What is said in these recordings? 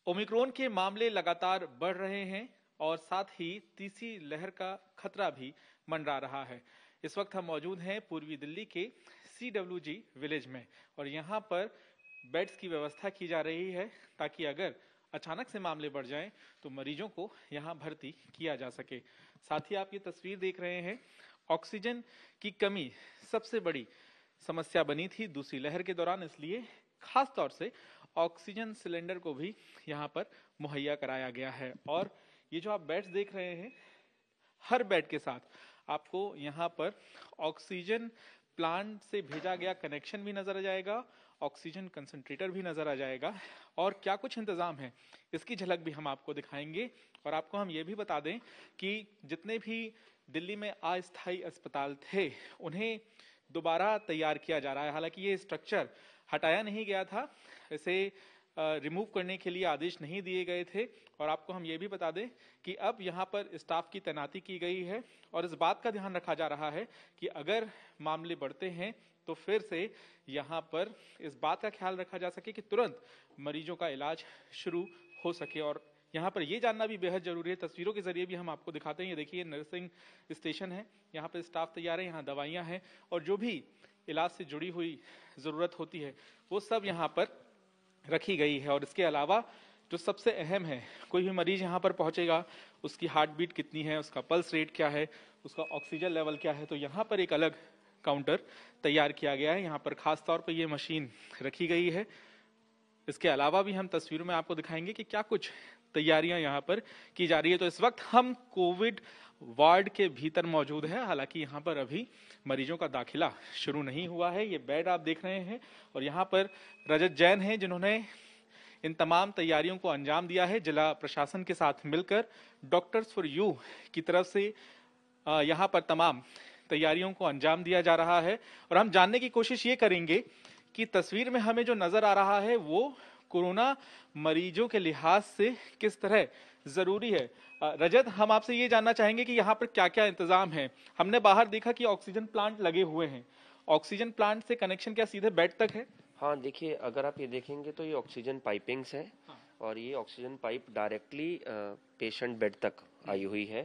Omicron के मामले लगातार बढ़ रहे हैं और साथ ही तीसरी लहर का खतरा भी मंडरा रहा है। इस वक्त हम मौजूद हैं पूर्वी दिल्ली के CWG विलेज में और यहाँ पर बेड्स की व्यवस्था की जा रही है ताकि अगर अचानक से मामले बढ़ जाएं तो मरीजों को यहाँ भर्ती किया जा सके। साथ ही आप ये तस्वीर देख रहे हैं, ऑक्सीजन की कमी सबसे बड़ी समस्या बनी थी दूसरी लहर के दौरान, इसलिए खास तौर से ऑक्सीजन सिलेंडर को भी यहाँ पर मुहैया कराया गया है। और ये जो आप बेड्स देख रहे हैं, हर बेड के साथ आपको यहाँ पर ऑक्सीजन प्लांट से भेजा गया कनेक्शन भी नजर आ जाएगा, ऑक्सीजन कंसंट्रेटर भी नजर आ जाएगा और क्या कुछ इंतजाम है इसकी झलक भी हम आपको दिखाएंगे। और आपको हम ये भी बता दें कि जितने भी दिल्ली में अस्थायी अस्पताल थे उन्हें दोबारा तैयार किया जा रहा है। हालांकि ये स्ट्रक्चर हटाया नहीं गया था, इसे रिमूव करने के लिए आदेश नहीं दिए गए थे। और आपको हम ये भी बता दें कि अब यहाँ पर स्टाफ की तैनाती की गई है और इस बात का ध्यान रखा जा रहा है कि अगर मामले बढ़ते हैं तो फिर से यहाँ पर इस बात का ख्याल रखा जा सके कि तुरंत मरीजों का इलाज शुरू हो सके। और यहाँ पर ये जानना भी बेहद जरूरी है, तस्वीरों के जरिए भी हम आपको दिखाते हैं। ये देखिए, नर्सिंग स्टेशन है, यहाँ पर स्टाफ तैयार है, यहाँ दवाइयाँ हैं और जो भी इलाज से जुड़ी हुई जरूरत होती है वो सब यहाँ पर रखी गई है। और इसके अलावा जो सबसे अहम है, कोई भी मरीज यहाँ पर पहुंचेगा, उसकी हार्ट बीट कितनी है, उसका पल्स रेट क्या है, उसका ऑक्सीजन लेवल क्या है, तो यहाँ पर एक अलग काउंटर तैयार किया गया है। यहाँ पर खास तौर पर ये मशीन रखी गई है। इसके अलावा भी हम तस्वीरों में आपको दिखाएंगे कि क्या कुछ तैयारियां यहाँ पर की जा रही है। तो इस वक्त हम कोविड वार्ड के भीतर मौजूद है, हालांकि यहाँ पर अभी मरीजों का दाखिला शुरू नहीं हुआ है। ये बेड आप देख रहे हैं और यहाँ पर रजत जैन हैं जिन्होंने इन तमाम तैयारियों को अंजाम दिया है। जिला प्रशासन के साथ मिलकर डॉक्टर्स फॉर यू की तरफ से यहाँ पर तमाम तैयारियों को अंजाम दिया जा रहा है। और हम जानने की कोशिश ये करेंगे कि तस्वीर में हमें जो नजर आ रहा है वो कोरोना मरीजों के लिहाज से किस तरह जरूरी है। रजत, हम आपसे ये जानना चाहेंगे कि यहाँ पर क्या क्या इंतजाम है। हमने बाहर देखा कि ऑक्सीजन प्लांट लगे हुए हैं, ऑक्सीजन प्लांट से कनेक्शन क्या सीधे बेड तक है? हाँ, देखिए, अगर आप ये देखेंगे तो ये ऑक्सीजन पाइपिंग्स है। हाँ। और ये oxygen pipe directly patient bed तक आई हुई है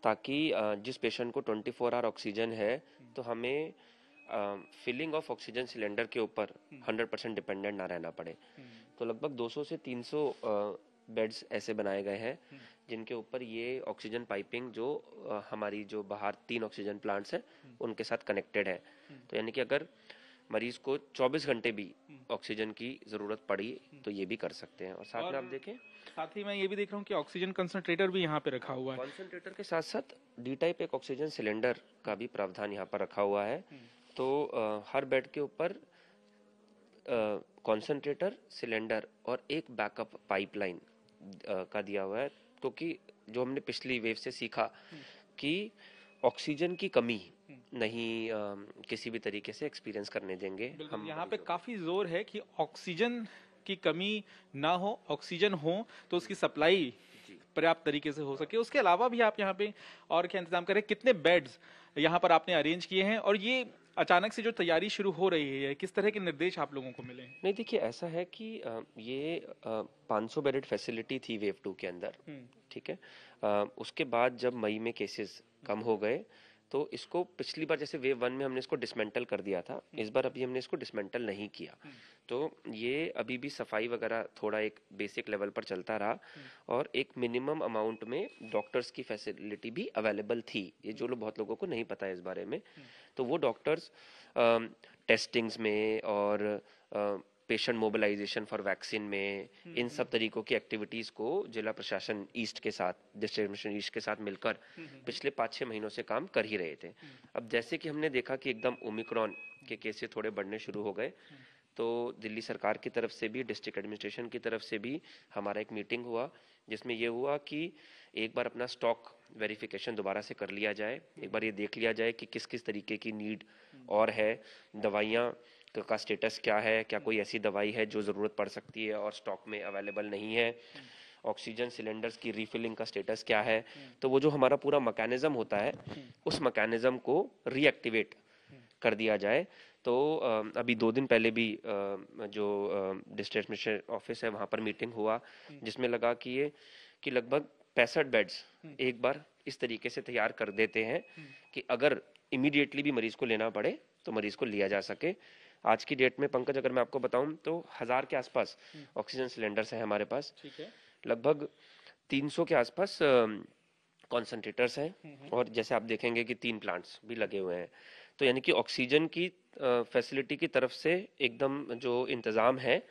ताकि जिस पेशेंट को 24 आवर ऑक्सीजन है तो हमें फिलिंग ऑफ ऑक्सीजन सिलेंडर के ऊपर 100% डिपेंडेंट ना रहना पड़े। तो लगभग 200 से 300 बेड्स ऐसे बनाए गए हैं जिनके ऊपर ये ऑक्सीजन पाइपिंग जो हमारी जो बाहर 3 ऑक्सीजन प्लांट्स हैं उनके साथ कनेक्टेड है। तो यानी कि अगर मरीज को 24 घंटे भी ऑक्सीजन की जरूरत पड़ी तो ये भी कर सकते हैं। और साथ में आप देखें, साथ ही मैं ये भी देख रहा हूँ कि ऑक्सीजन कंसंट्रेटर भी यहाँ पे रखा हुआ है। कंसंट्रेटर के साथ साथ डी टाइप एक ऑक्सीजन सिलेंडर का भी प्रावधान यहाँ पर रखा हुआ है। तो हर बेड के ऊपर कंसंट्रेटर, सिलेंडर और एक बैकअप पाइपलाइन का दिया हुआ है, क्योंकि जो हमने पिछली वेव से सीखा कि ऑक्सीजन की कमी नहीं किसी भी तरीके से एक्सपीरियंस करने देंगे हम। यहाँ पे काफी जोर है कि ऑक्सीजन की कमी ना हो, ऑक्सीजन हो तो उसकी सप्लाई पर्याप्त तरीके से हो सके। उसके अलावा भी आप यहाँ पे और क्या इंतजाम करें, कितने बेड्स यहाँ पर आपने अरेंज किए हैं और ये अचानक से जो तैयारी शुरू हो रही है किस तरह के निर्देश आप लोगों को मिले? नहीं, देखिए, ऐसा है कि ये 500 बेडेड फैसिलिटी थी वेव 2 के अंदर, ठीक है। उसके बाद जब मई में केसेस कम हो गए तो इसको पिछली बार जैसे वेव 1 में हमने इसको डिसमेंटल कर दिया था, इस बार अभी हमने इसको डिसमेंटल नहीं किया। तो ये अभी भी सफाई वगैरह थोड़ा एक बेसिक लेवल पर चलता रहा और एक मिनिमम अमाउंट में डॉक्टर्स की फैसिलिटी भी अवेलेबल थी। ये जो लोग बहुत लोगों को नहीं पता है इस बारे में, तो वो डॉक्टर्स टेस्टिंग्स में और पेशेंट मोबिलाइजेशन फॉर वैक्सीन में, इन सब तरीकों की एक्टिविटीज को जिला प्रशासन ईस्ट के साथ, डिस्ट्रिक्ट ईस्ट के साथ मिलकर पिछले 5-6 महीनों से काम कर ही रहे थे। अब जैसे कि हमने देखा कि एकदम ओमिक्रॉन के केसेस थोड़े बढ़ने शुरू हो गए, तो दिल्ली सरकार की तरफ से भी, डिस्ट्रिक्ट एडमिनिस्ट्रेशन की तरफ से भी हमारा एक मीटिंग हुआ जिसमें ये हुआ कि एक बार अपना स्टॉक वेरिफिकेशन दोबारा से कर लिया जाए, एक बार ये देख लिया जाए कि किस किस तरीके की नीड और है, दवाइयाँ का स्टेटस क्या है, क्या कोई ऐसी दवाई है जो ज़रूरत पड़ सकती है और स्टॉक में अवेलेबल नहीं है, ऑक्सीजन सिलेंडर्स की रीफिलिंग का स्टेटस क्या है। तो वो जो हमारा पूरा मैकेनिज्म होता है उस मैकेनिज्म को रीएक्टिवेट कर दिया जाए तो अभी 2 दिन पहले भी जो डिस्ट्रिक्ट एडमिनिस्ट्रेशन ऑफिस है वहाँ पर मीटिंग हुआ, जिसमें लगा कि लगभग 65 बेड्स एक बार इस तरीके से तैयार कर देते हैं कि अगर इमीडिएटली भी मरीज को लेना पड़े तो मरीज को लिया जा सके। आज की डेट में पंकज अगर मैं आपको बताऊं तो 1000 के आसपास ऑक्सीजन सिलेंडर्स हैं हमारे पास। ठीक है। लगभग 300 के आसपास कॉन्सेंट्रेटर्स हैं और जैसे आप देखेंगे कि 3 प्लांट्स भी लगे हुए हैं। तो यानी कि ऑक्सीजन की फैसिलिटी की तरफ से एकदम जो इंतजाम है,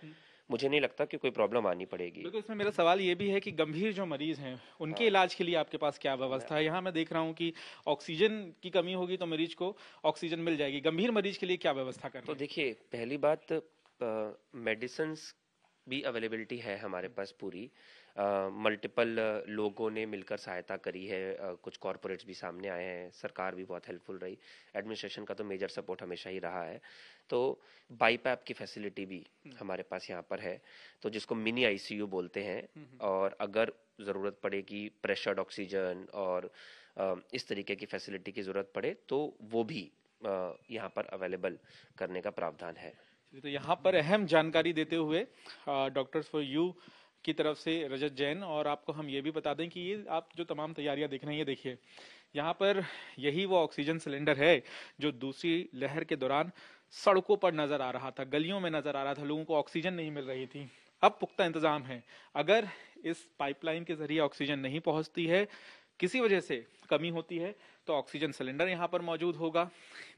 मुझे नहीं लगता कि कोई प्रॉब्लम आनी पड़ेगी। बिल्कुल, इसमें मेरा सवाल ये भी है कि गंभीर जो मरीज हैं उनके इलाज के लिए आपके पास क्या व्यवस्था है? यहाँ मैं देख रहा हूँ कि ऑक्सीजन की कमी होगी तो मरीज को ऑक्सीजन मिल जाएगी, गंभीर मरीज के लिए क्या व्यवस्था कर रहे हैं? तो देखिए, पहली बात, मेडिसिन भी अवेलेबिलिटी है हमारे पास पूरी। मल्टीपल लोगों ने मिलकर सहायता करी है, कुछ कॉरपोरेट्स भी सामने आए हैं, सरकार भी बहुत हेल्पफुल रही, एडमिनिस्ट्रेशन का तो मेजर सपोर्ट हमेशा ही रहा है। तो बाईपैप की फैसिलिटी भी हमारे पास यहाँ पर है, तो जिसको मिनी आईसीयू बोलते हैं, और अगर ज़रूरत पड़ेगी प्रेशर्ड ऑक्सीजन और इस तरीके की फैसिलिटी की ज़रूरत पड़े तो वो भी यहाँ पर अवेलेबल करने का प्रावधान है। तो यहाँ पर अहम जानकारी देते हुए डॉक्टर्स फॉर यू की तरफ से रजत जैन, और आपको हम ये भी बता दें कि ये आप जो तमाम तैयारियां देख रहे हैं, ये देखिए यहाँ पर यही वो ऑक्सीजन सिलेंडर है जो दूसरी लहर के दौरान सड़कों पर नजर आ रहा था, गलियों में नजर आ रहा था, लोगों को ऑक्सीजन नहीं मिल रही थी। अब पुख्ता इंतजाम है, अगर इस पाइपलाइन के जरिए ऑक्सीजन नहीं पहुंचती है, किसी वजह से कमी होती है, तो ऑक्सीजन सिलेंडर यहाँ पर मौजूद होगा।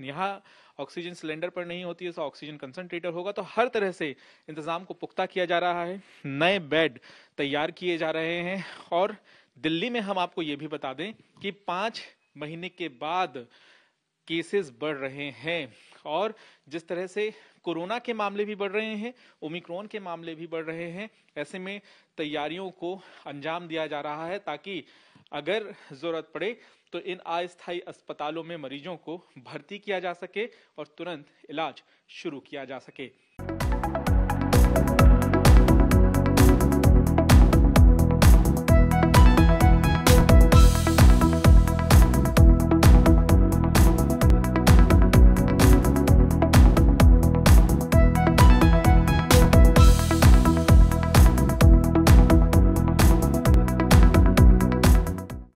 यहाँ ऑक्सीजन सिलेंडर पर नहीं होती है तो ऑक्सीजन कंसंट्रेटर होगा। तो हर तरह से इंतजाम को पुख्ता किया जा रहा है, नए बेड तैयार किए जा रहे हैं। और दिल्ली में हम आपको ये भी बता दें कि 5 महीने के बाद केसेस बढ़ रहे हैं, और जिस तरह से कोरोना के मामले भी बढ़ रहे हैं, ओमिक्रॉन के मामले भी बढ़ रहे हैं, ऐसे में तैयारियों को अंजाम दिया जा रहा है ताकि अगर जरूरत पड़े तो इन अस्थायी अस्पतालों में मरीजों को भर्ती किया जा सके और तुरंत इलाज शुरू किया जा सके।